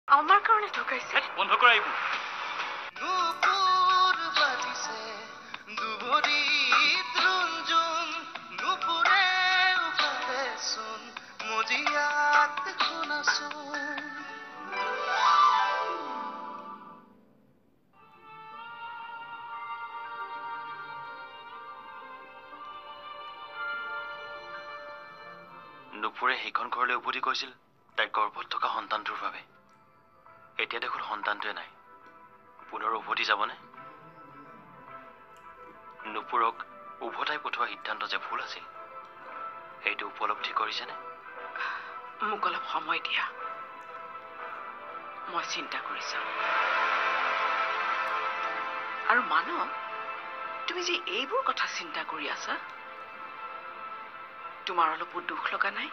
আমাৰ কাৰণে ঠকাইছে। বন্ধ কৰা এইবোৰ। নুপুৰ বাজিছে দুবৰিত ৰুঞ্জুন নুপুৰে উপাদেচোন মজিয়াত শুনাচোন। নুপুৰে সেইখন ঘৰলৈ উভতি গৈছিল তাইৰ গৰ্ভত থকা সন্তানটোৰ বাবে। এতিয়া দেখোন সন্তানটোৱে নাই। পুনৰ উভতি যাবনে? নুপুৰক উভতাই পঠোৱা সিদ্ধান্ত যে ভুল আছিল সেইটো উপলব্ধি কৰিছেনে? মোক অলপ সময় দিয়া, মই চিন্তা কৰিছো। আৰু মানৱ, তুমি যে এইবোৰ কথা চিন্তা কৰি আছা, তোমাৰ অলপো দুখ লগা নাই?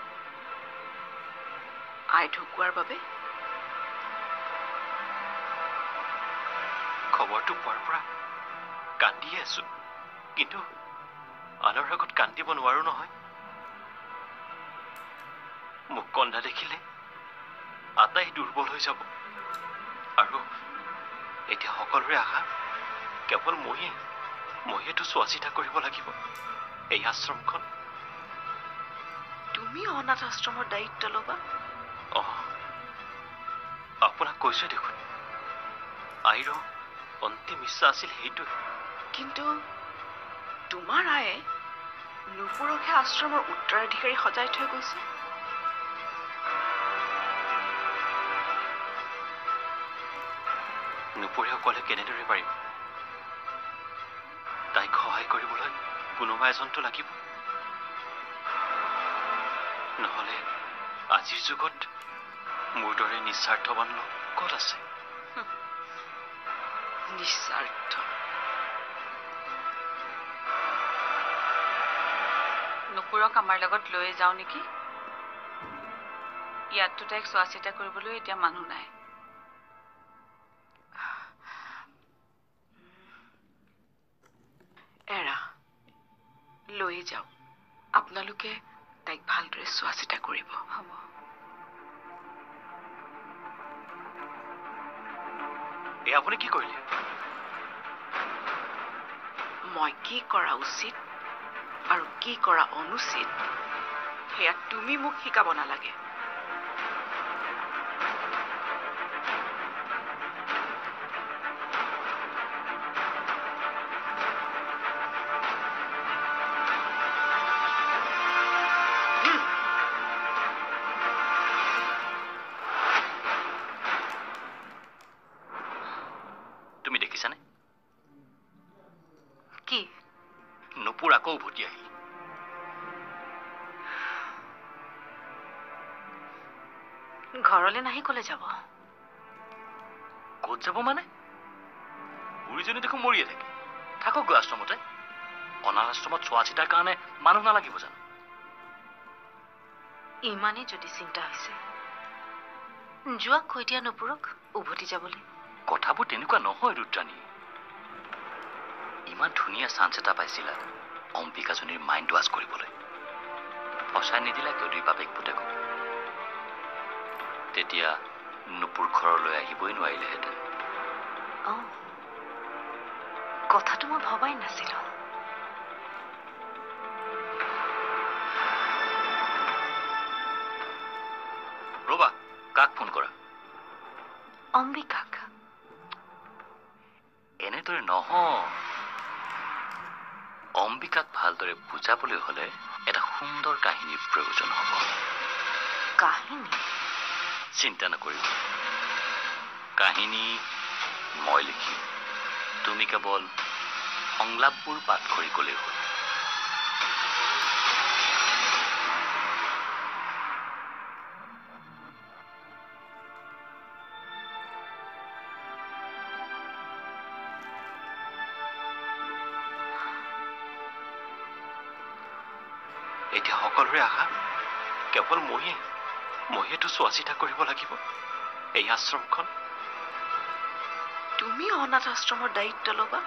আই ঢুকুৱাৰ বাবে? খবৰটো পোৱাৰ পৰা কান্দিয়ে আছো, কিন্তু আনৰ আগত কান্দিব নোৱাৰো নহয়। মোক কন্দা দেখিলে আটাই দুৰ্বল হৈ যাব। আৰু এতিয়া সকলোৰে আশা কেৱল ময়েতো চোৱা চিতা কৰিব লাগিব এই আশ্ৰমখন। তুমি অনাথ আশ্ৰমৰ দায়িত্ব ল'বা? আপোনাক কৈছো দেখোন, আইৰ অন্তিম ইচ্ছা আছিল সেইটোৱে। কিন্তু তোমাৰ আয়ে নুপুৰকহে আশ্ৰমৰ উত্তৰাধিকাৰী সজাই থৈ গৈছে। নুপুৰে অকলে কেনেদৰে পাৰিব? তাইক সহায় কৰিবলৈ কোনোবা এজনটো লাগিব। নহলে আজিৰ যুগত মোৰ দৰে নিস্বাৰ্থৱান লোক ক'ত আছে? নিস্বাৰ্থ? নুপুৰক আমাৰ লগত লৈ যাওঁ নেকি? ইয়াততো তাইক চোৱা চিতা কৰিবলৈ এতিয়া মানুহ নাই। এৰা, লৈ যাওক। আপোনালোকে তাইক ভালদৰে চোৱা চিতা কৰিব। হ'ব। এই আপুনি কি কৰিলে? মই কি কৰা উচিত আৰু কি কৰা অনুচিত সেয়া তুমি মোক শিকাব নালাগে। তুমি দেখিছানে? কি? নুপুৰ আকৌ উভতি আহিল। ঘৰলৈ নাহি কলে যাব? ক'ত যাব মানে? বুঢ়ীজনী দেখোন মৰিয়ে থাকে। থাকক গৈ আশ্ৰমতে। অনাথ আশ্ৰমত চোৱা চিতাৰ কাৰণে মানুহ নালাগিব জানো? ইমানেই যদি চিন্তা হৈছে, যোৱা কৈ দিয়া নুপুৰক উভতি যাবলৈ। কথাবোৰ তেনেকুৱা নহয় ৰুদ্ৰাণী। ইমান ধুনীয়া চান্স এটা পাইছিলা অম্বিকাজনীৰ মাইণ্ড ৱাছ কৰিবলৈ। ফচাই নিদিলা কিয় দুই বাপেক পুতেকক? তেতিয়া নুপুৰ ঘৰলৈ আহিবই নোৱাৰিলেহেঁতেন। কথাটো মই ভবাই নাছিলো। ৰবা, কাক ফোন কৰা? অম্বিকাক। এনেদৰে নহয়। অম্বিকাক ভালদৰে বুজাবলৈ হলে এটা সুন্দৰ কাহিনীৰ প্ৰয়োজন হ'ব। কাহিনী? চিন্তা নকৰিব। কাহিনী মই লিখিম। তুমি কেৱল সংলাপবোৰ পাঠ কৰি গ'লেই হ'ল। এতিয়া সকলোৰে আশা কেৱল ময়েতো চোৱা চিতা কৰিব লাগিব এই আশ্ৰমখন। তুমি অনাথ আশ্ৰমৰ দায়িত্ব ল'বা?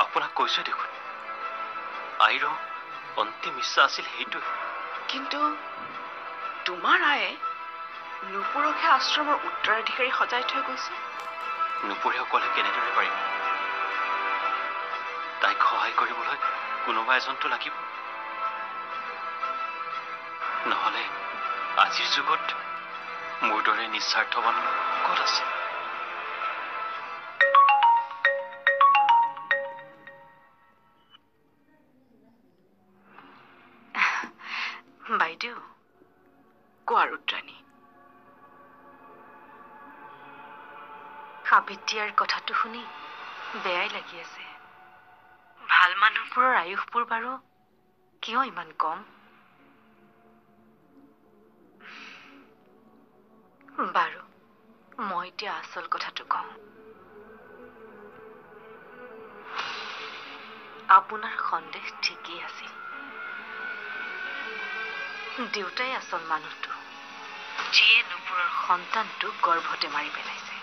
আপোনাক কৈছো দেখোন, আইৰ অন্তিম ইচ্ছা আছিল সেইটোৱে। কিন্তু তোমাৰ আয়ে নুপুৰকহে আশ্ৰমৰ উত্তৰাধিকাৰী সজাই থৈ গৈছে। নুপুৰে অকলে কেনেদৰে পাৰিব? তাইক সহায় কৰিবলৈ কোনোবা এজনটো লাগিব। নহলে আজিৰ যুগত মোৰ দৰে নিস্বাৰ্থৱান ক'ত আছে? বাইদেউ, কোৱা ৰুদ্ৰাণী। সাবিত্ৰীৰ কথাটো শুনি বেয়াই লাগি আছে। ভাল মানুহবোৰৰ আয়ুসবোৰ বাৰু কিয় ইমান কম? বাৰু, মই এতিয়া আচল কথাটো কওঁ। আপোনাৰ সন্দেহ ঠিকেই আছিল। দেউতাই আচল মানুহটো, যিয়ে নুপুৰৰ সন্তানটো গৰ্ভতে মাৰি পেলাইছে।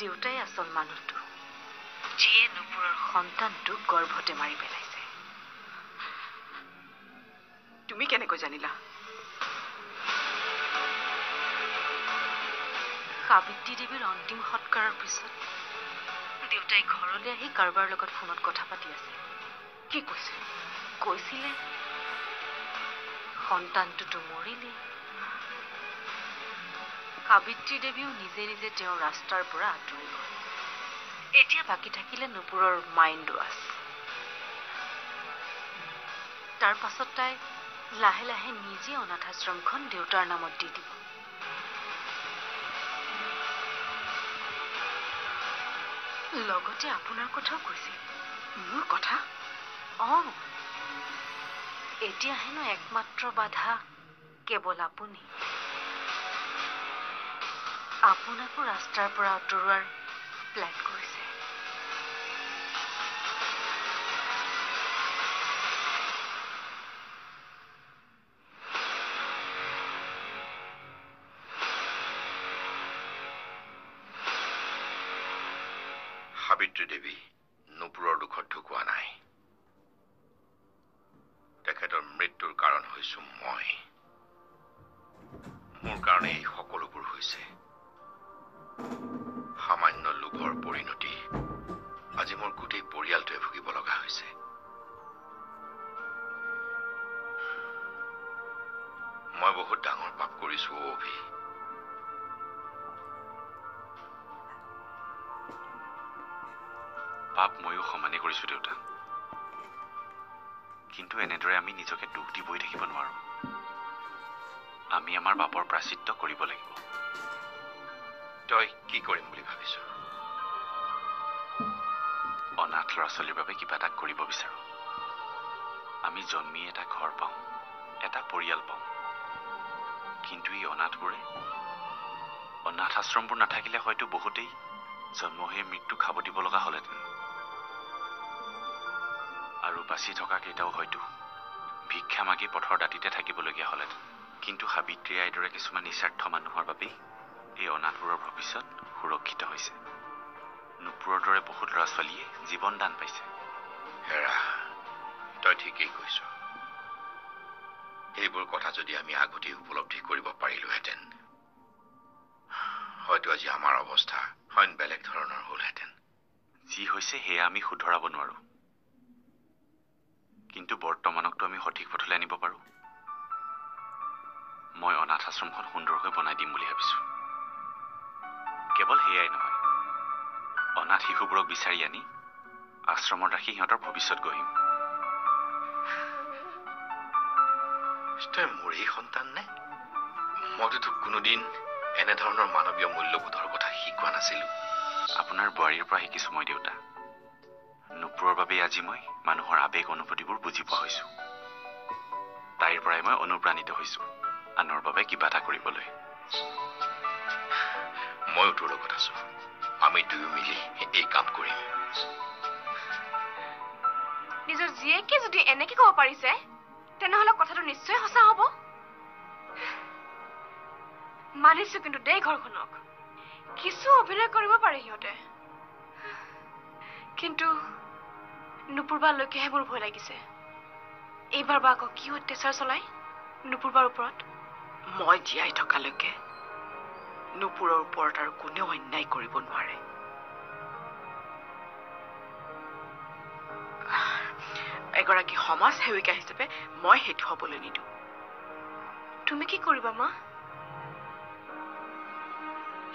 দেউতাই আচল মানুহটো, যিয়ে নুপুৰৰ সন্তানটো গৰ্ভতে মাৰি পেলাইছে। তুমি কেনেকৈ জানিলা? সাবিত্ৰী দেৱীৰ অন্তিম সৎকাৰৰ পিছত দেউতাই ঘৰলৈ আহি কাৰোবাৰ লগত ফোনত কথা পাতি আছে। কি কৈছে? কৈছিলে সন্তানটোতো মৰিলেই। সাবিত্ৰী দেৱীও নিজে নিজে তেওঁৰ ৰাস্তাৰ পৰা আঁতৰি গ'ল। এতিয়া বাকী থাকিলে নুপুৰৰ মাইণ্ড ৱাছ। তাৰ পাছত তাই লাহে লাহে নিজে অনাথ আশ্ৰমখন দেউতাৰ নামত দি দিব। লগতে আপোনাৰ কথাও কৈছিল। মোৰ কথা? এতিয়া হেনো একমাত্ৰ বাধা কেৱল আপুনি। আপোনাকো ৰাস্তাৰ পৰা আঁতৰোৱাৰ প্লেন কৰিছে। সাবিত্ৰী দেৱী নুপুৰৰ দুখত ঢুকুৱা নাই। তেখেতৰ মৃত্যুৰ কাৰণ হৈছো মই। মোৰ কাৰণে এই সকলোবোৰ হৈছে। সামান্য লোভৰ পৰিণতি আজি মোৰ গোটেই পৰিয়ালটোৱে ভুগিব লগা হৈছে। মই বহুত ডাঙৰ পাপ কৰিছো অভি। পাপ ময়ো সমানে কৰিছো দেউতা, কিন্তু এনেদৰে আমি নিজকে দুখ দি বহি থাকিব নোৱাৰো। আমি আমাৰ পাপৰ প্ৰাচিত্য কৰিব লাগিব। তই কি কৰিম বুলি ভাবিছ? অনাথ ল'ৰা ছোৱালীৰ বাবে কিবা এটা কৰিব বিচাৰো। আমি জন্মি এটা ঘৰ পাওঁ, এটা পৰিয়াল পাওঁ, কিন্তু এই অনাথ আশ্ৰমবোৰ নাথাকিলে হয়তো বহুতেই জন্ম হৈ মৃত্যু খাব দিব লগা হ'লহেঁতেন। আৰু বাচি থকা কেইটাও হয়তো ভিক্ষা মাগি পথৰ দাঁতিতে থাকিবলগীয়া হ'লহেঁতেন। কিন্তু সাবিত্ৰী আইৰ দৰে কিছুমান নিস্বাৰ্থ মানুহৰ বাবেই এই অনাথবোৰৰ ভৱিষ্যত সুৰক্ষিত হৈছে। নুপুৰৰ দৰে বহুত ল'ৰা ছোৱালীয়ে জীৱন দান পাইছে। হেৰা, তই ঠিকেই কৈছ। এইবোৰ কথা যদি আমি আগতেই উপলব্ধি কৰিব পাৰিলোহেঁতেন, হয়তো আজি আমাৰ অৱস্থা হয়ন বেলেগ ধৰণৰ হ'লহেঁতেন। যি হৈছে সেয়া আমি শুধৰাব নোৱাৰো, কিন্তু বৰ্তমানকতো আমি সঠিক পথলৈ আনিব পাৰো। মই অনাথ আশ্ৰমখন সুন্দৰকৈ বনাই দিম বুলি ভাবিছো। কেৱল সেয়াই নহয়, অনাথ শিশুবোৰক বিচাৰি আনি আশ্ৰমত ৰাখি সিহঁতৰ ভৱিষ্যত গঢ়িম। তই মোৰেই সন্তান নে? মইতো তোক কোনোদিন এনেধৰণৰ মানৱীয় মূল্যবোধৰ কথা শিকোৱা নাছিলো। আপোনাৰ বোৱাৰীৰ পৰা শিকিছো মই দেউতা। নুপুৰৰ বাবে আজি মই মানুহৰ আবেগ অনুভূতিবোৰ বুজি পোৱা হৈছো। তাইৰ পৰাই মই অনুপ্ৰাণিত হৈছো আনৰ বাবে কিবা এটা কৰিবলৈ। ময়ো তোৰ লগত আছো। আমি দুয়ো মিলি এই কাম কৰিম। নিজৰ জীয়েকে যদি এনেকে ক'ব পাৰিছে, তেনেহ'লে কথাটো নিশ্চয় সঁচা হ'ব। মানিছো কিন্তু দেই ঘৰখনক কিছু অভিনয় কৰিব পাৰে সিহঁতে, কিন্তু নুপুৰবালৈকেহে মোৰ ভয় লাগিছে। এইবাৰ বা আকৌ কি অত্যাচাৰ চলাই নুপুৰবাৰ ওপৰত। মই জীয়াই থকালৈকে নুপুৰৰ ওপৰত আৰু কোনেও অন্যায় কৰিব নোৱাৰে। এগৰাকী সমাজ সেৱিকা হিচাপে মই সেইটো হ'বলৈ নিদিওঁ। তুমি কি কৰিবা মা?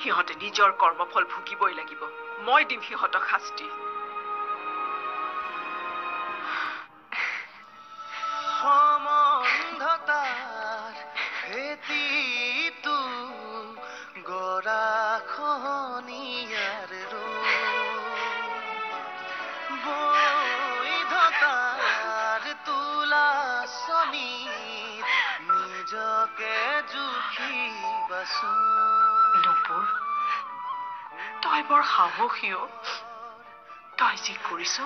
সিহঁতে নিজৰ কৰ্মফল ভুগিবই লাগিব। মই দিম সিহঁতক শাস্তি। সমন্ধতাৰ খেতিটো গৰাখনীয়াৰ বৈধতাৰ তোলাচনীত নিজকে জুখিবাচোন। নুপুৰ, তই বৰ সাহসীও। তই যি কৰিছ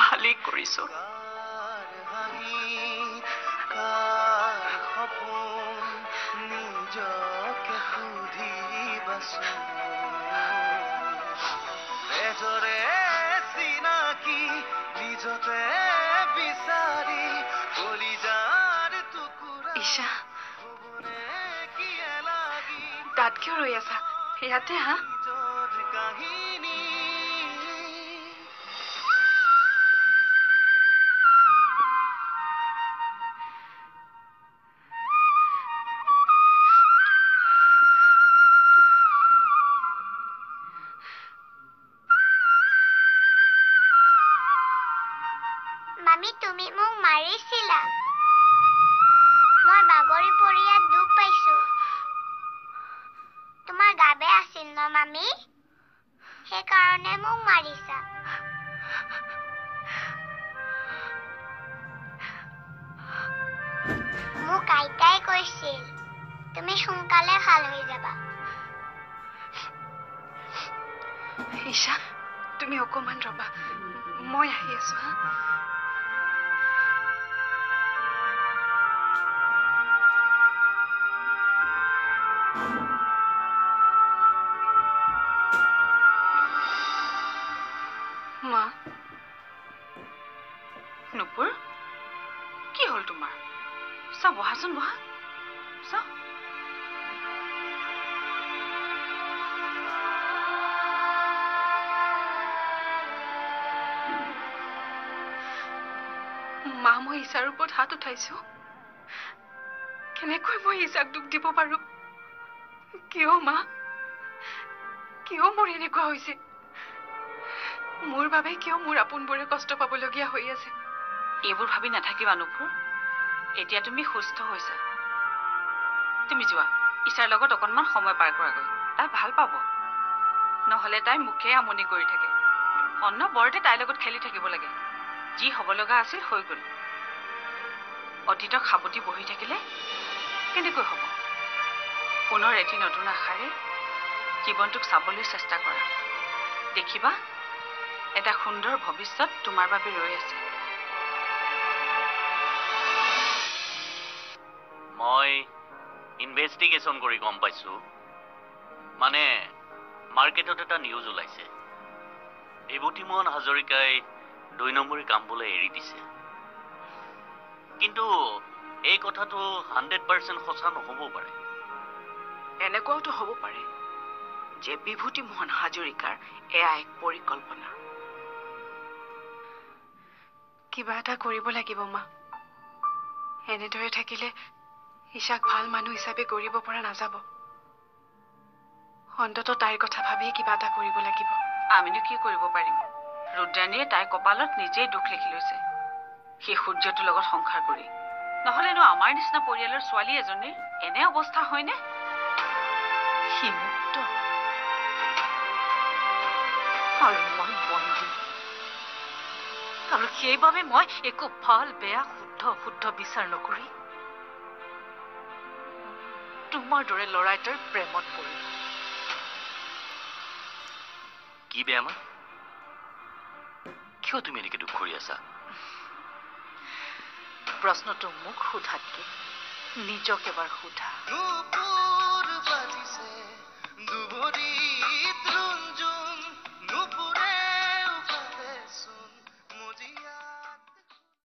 ভালেই কৰিছ। সপোন নিজকে সুধিবাচোন। এজৰে চিনাকি নিজতে বিচাৰি কলিজাৰ টুকুৰা ঈশা, কিয় লাগি তাত কিয় ৰৈ আছা? ইয়াতে হা। নিজৰ কাহিনী মামী, তুমি মোক মাৰিছিলা। মই বাগৰি পৰি ইয়াত দুখ পাইছো। তোমাৰ গা বেয়া আছিল ন মামী? সেইকাৰণে মোক মাৰিছা। মোক আইতাই কৈছিল তুমি সোনকালে ভাল হৈ যাবা। ঈশা, তুমি অকমান ৰবা, মই আহি আছো হা। মা, নুপুৰ, কি হ'ল তোমাৰ? চাহ বহাচোন, বহা। চাহ। মা, মই ঈশাৰ ওপৰত হাত উঠাইছো। কেনেকৈ মই ঈশাক দুখ দিব পাৰো? কিয় মা? কিয় মোৰ এনেকুৱা হৈছে? মোৰ বাবে কিয় মোৰ আপোনবোৰে কষ্ট পাবলগীয়া হৈ আছে? এইবোৰ ভাবি নাথাকিবা নুপুৰ। এতিয়া তুমি সুস্থ হৈছা। তুমি যোৱা, ঈশাৰ লগত অকণমান সময় পাৰ কৰাগৈ। তাই ভাল পাব। নহ'লে তাই মুখে আমনি কৰি থাকে। অনবৰতে তাইৰ লগত খেলি থাকিব লাগে। যি হ'ব লগা আছিল হৈ গ'ল। অতীতক সাবটি বহি থাকিলে কেনেকৈ হ'ব? পুনৰ এটি নতুন আশাৰে জীৱনটোক চাবলৈ চেষ্টা কৰা। দেখিবা এটা সুন্দৰ ভৱিষ্যত তোমাৰ বাবে ৰৈ আছে। মই ইনভেষ্টিগেশ্যন কৰি গম পাইছো, মানে মাৰ্কেটত এটা নিউজ ওলাইছে। বিভূতিমোহন হাজৰিকাই 2 নম্বৰী কাম বোলে এৰি দিছে। কিন্তু এই কথাটো 100% সঁচা নহ'বও পাৰে। এনেকুৱাওতো হ'ব পাৰে যে বিভূতিমোহন হাজৰিকাৰ এয়া এক পৰিকল্পনা। কিবা এটা কৰিব লাগিব মা। এনেদৰে থাকিলে ঈশাক ভাল মানুহ হিচাপে গঢ়িব পৰা নাযাব। অন্ততঃ তাইৰ কথা ভাবিয়ে কিবা এটা কৰিব লাগিব। আমিনো কি কৰিব পাৰিম? ৰুদ্ৰাণীয়ে তাইৰ কপালত নিজেই দুখ লিখি লৈছে, সেই সূৰ্যটোৰ লগত সংসাৰ কৰি। নহ'লেনো আমাৰ নিচিনা পৰিয়ালৰ ছোৱালী এজনীৰ এনে অৱস্থা হয়নে? সি মুক্ত আৰু মই বন্দী। আৰু সেইবাবে মই একো ভাল বেয়া শুদ্ধ অশুদ্ধ বিচাৰ নকৰি তোমাৰ দৰে ল'ৰা এটাৰ প্ৰেমত পৰিলো। কি বেয়া মা? কিয় তুমি এনেকে দুখ কৰি আছা? প্ৰশ্নটো মোক সোধাতকে নিজক এবাৰ সোধা। নুপুৰ বাজিছে দুবৰিত